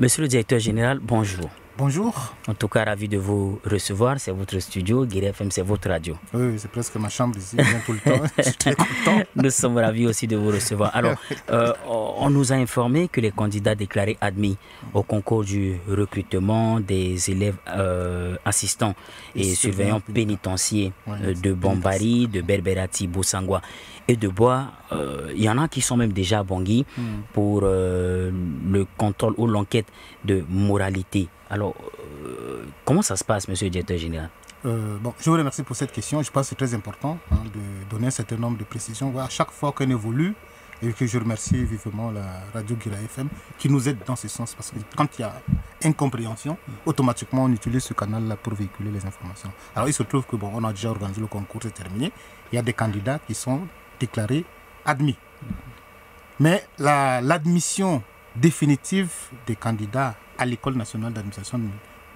Monsieur le directeur général, bonjour. Bonjour. En tout cas, ravi de vous recevoir. C'est votre studio, Guéri FM, c'est votre radio. Oui, c'est presque ma chambre ici, je viens tout le temps. Je suis très content. Nous sommes ravis aussi de vous recevoir. Alors, on nous a informé que les candidats déclarés admis au concours du recrutement des élèves assistants et surveillants pénitentiaires de Bambari, de Berberati, Bosangwa et de Bois, il y en a qui sont même déjà à Bangui pour le contrôle ou l'enquête de moralité. Alors, comment ça se passe, monsieur le directeur général? Je vous remercie pour cette question. Je pense que c'est très important de donner un certain nombre de précisions. À chaque fois qu'on évolue, et que je remercie vivement la radio Guéri FM qui nous aide dans ce sens. Parce que quand il y a incompréhension, automatiquement on utilise ce canal-là pour véhiculer les informations. Alors il se trouve que on a déjà organisé le concours, c'est terminé. Il y a des candidats qui sont déclarés admis. Mais l'admission définitive des candidats à l'École nationale d'administration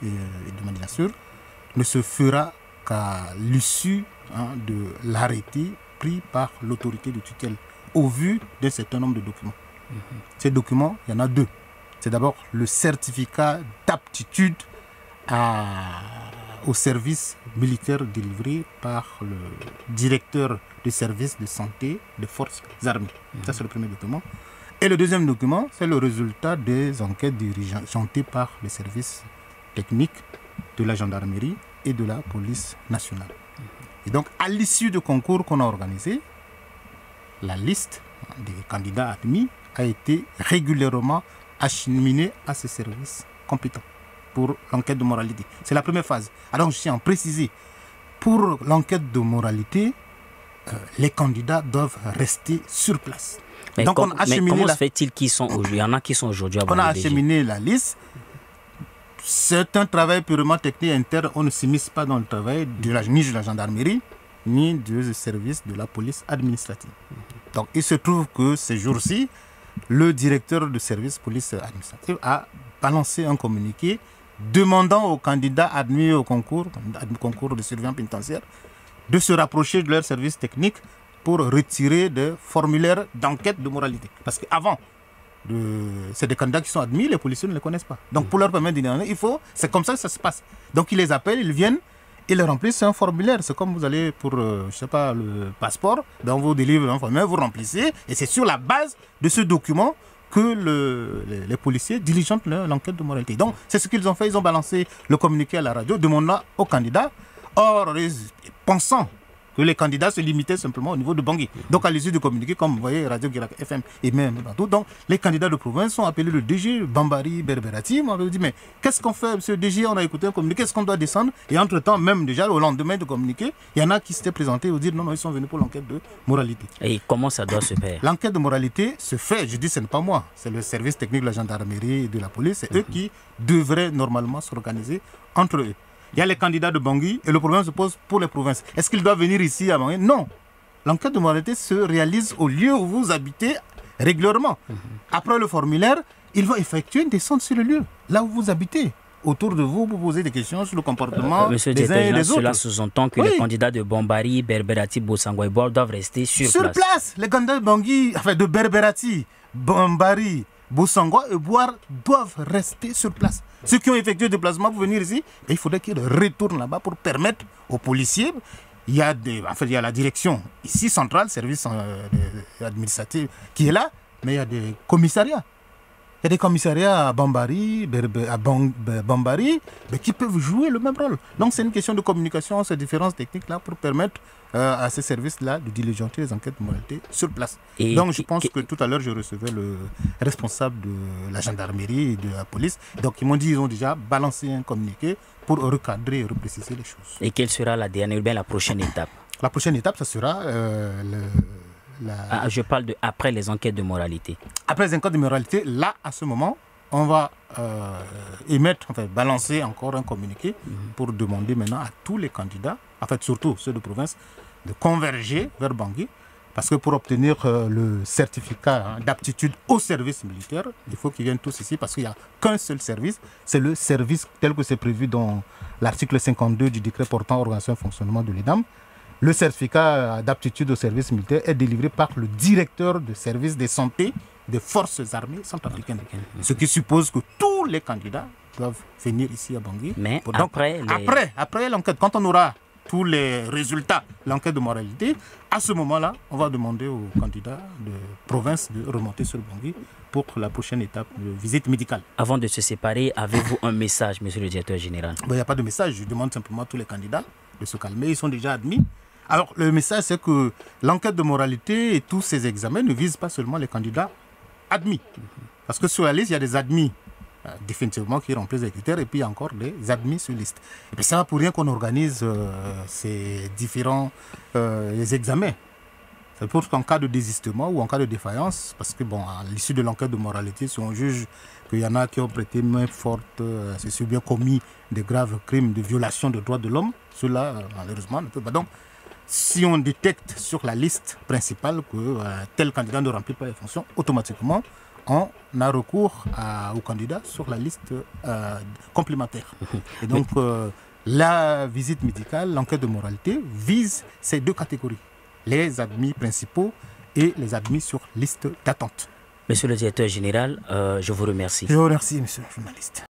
et de magistrature ne se fera qu'à l'issue de l'arrêté pris par l'autorité de tutelle au vu d'un certain nombre de documents. Ces documents, il y en a deux. C'est d'abord le certificat d'aptitude au service militaire délivré par le directeur du service de santé des forces armées. Ça, c'est le premier document. Et le deuxième document, c'est le résultat des enquêtes dirigées par les services techniques de la gendarmerie et de la police nationale. Et donc, à l'issue du concours qu'on a organisé, la liste des candidats admis a été régulièrement acheminée à ces services compétents pour l'enquête de moralité. C'est la première phase. Alors, je tiens à préciser, pour l'enquête de moralité, les candidats doivent rester sur place. Mais, donc, mais comment se fait-il qu'ils sont aujourd'hui? Il y en a qui sont aujourd'hui à Bangui. On a acheminé la liste. C'est un travail purement technique interne. On ne s'immisce pas dans le travail ni de la gendarmerie, ni du service de la police administrative. Donc, il se trouve que ces jours-ci, le directeur du service police administrative a balancé un communiqué demandant aux candidats admis au concours de surveillants pénitentiaires de se rapprocher de leur service technique pour retirer des formulaires d'enquête de moralité. Parce qu'avant, c'est des candidats qui sont admis, les policiers ne les connaissent pas. Donc pour leur permettre d'y aller, c'est comme ça que ça se passe. Donc ils les appellent, ils viennent, ils remplissent un formulaire. C'est comme vous allez pour, je sais pas, le passeport, on vous délivre un formulaire, vous remplissez, et c'est sur la base de ce document que les policiers diligentent l'enquête de moralité. Donc c'est ce qu'ils ont fait, ils ont balancé le communiqué à la radio, demandant aux candidats, or pensant que les candidats se limitaient simplement au niveau de Bangui. Donc à l'issue du communiqué, comme vous voyez, Radio Guéri FM et même partout, donc les candidats de province ont appelé le DG, Bambari, Berberati, on avait dit mais qu'est-ce qu'on fait, monsieur le DG, on a écouté un communiqué, est-ce qu'on doit descendre? Et entre-temps, même déjà au lendemain du communiqué, il y en a qui s'étaient présentés et dire non, ils sont venus pour l'enquête de moralité. Et comment ça doit se faire? L'enquête de moralité se fait, je dis ce n'est pas moi, c'est le service technique de la gendarmerie et de la police, c'est eux qui devraient normalement s'organiser entre eux. Il y a les candidats de Bangui et le problème se pose pour les provinces. Est-ce qu'ils doivent venir ici à Bangui? Non. L'enquête de moralité se réalise au lieu où vous habitez régulièrement. Après le formulaire, ils vont effectuer une descente sur le lieu, là où vous habitez. Autour de vous, vous posez des questions sur le comportement des uns et des autres. Cela sous-entend que les candidats de Bambari, Berberati, Bosangwa et Bois doivent rester sur place. Les candidats de Bangui, enfin de Berberati, Bambari, Bosangwa et Boire doivent rester sur place. Ceux qui ont effectué le déplacement pour venir ici, il faudrait qu'ils retournent là-bas pour permettre aux policiers. Il y a la direction ici centrale, service administratif qui est là, mais il y a des commissariats. Il y a des commissariats à Bambari, Bambari qui peuvent jouer le même rôle. Donc c'est une question de communication, ces différences techniques-là pour permettre à ces services-là de diligenter les enquêtes de moralité sur place. Et donc je pense que tout à l'heure je recevais le responsable de la gendarmerie et de la police. Donc ils m'ont dit qu'ils ont déjà balancé un communiqué pour recadrer et repréciser les choses. Et quelle sera la dernière, bien la prochaine étape? La prochaine étape, ça sera je parle de après les enquêtes de moralité. Après les enquêtes de moralité, là, à ce moment, on va balancer encore un communiqué pour demander maintenant à tous les candidats, en fait surtout ceux de province, de converger vers Bangui. Parce que pour obtenir le certificat d'aptitude au service militaire, il faut qu'ils viennent tous ici parce qu'il n'y a qu'un seul service. C'est le service tel que c'est prévu dans l'article 52 du décret portant organisation et fonctionnement de l'ENAM. Le certificat d'aptitude au service militaire est délivré par le directeur du service de santé des forces armées centrafricaines. Ce qui suppose que tous les candidats doivent venir ici à Bangui. Mais Donc, après l'enquête, quand on aura tous les résultats de l'enquête de moralité, à ce moment-là, on va demander aux candidats de province de remonter sur Bangui pour la prochaine étape de visite médicale. Avant de se séparer, avez-vous un message, monsieur le directeur général? Il n'y a pas de message, je demande simplement à tous les candidats de se calmer, ils sont déjà admis. Alors, le message, c'est que l'enquête de moralité et tous ces examens ne visent pas seulement les candidats admis. Parce que sur la liste, il y a des admis définitivement qui remplissent les critères et puis il y a encore des admis sur liste. Et puis ça va pour rien qu'on organise ces différents les examens. C'est pour qu'en cas de désistement ou en cas de défaillance, parce que bon, à l'issue de l'enquête de moralité, si on juge qu'il y en a qui ont prêté main forte, c'est bien commis des graves crimes de violation des droits de l'homme, cela malheureusement ne peut pas. Donc, si on détecte sur la liste principale que tel candidat ne remplit pas les fonctions, automatiquement, on a recours au candidat sur la liste complémentaire. Et donc, la visite médicale, l'enquête de moralité vise ces deux catégories, les admis principaux et les admis sur liste d'attente. Monsieur le directeur général, je vous remercie. Je vous remercie, monsieur le journaliste.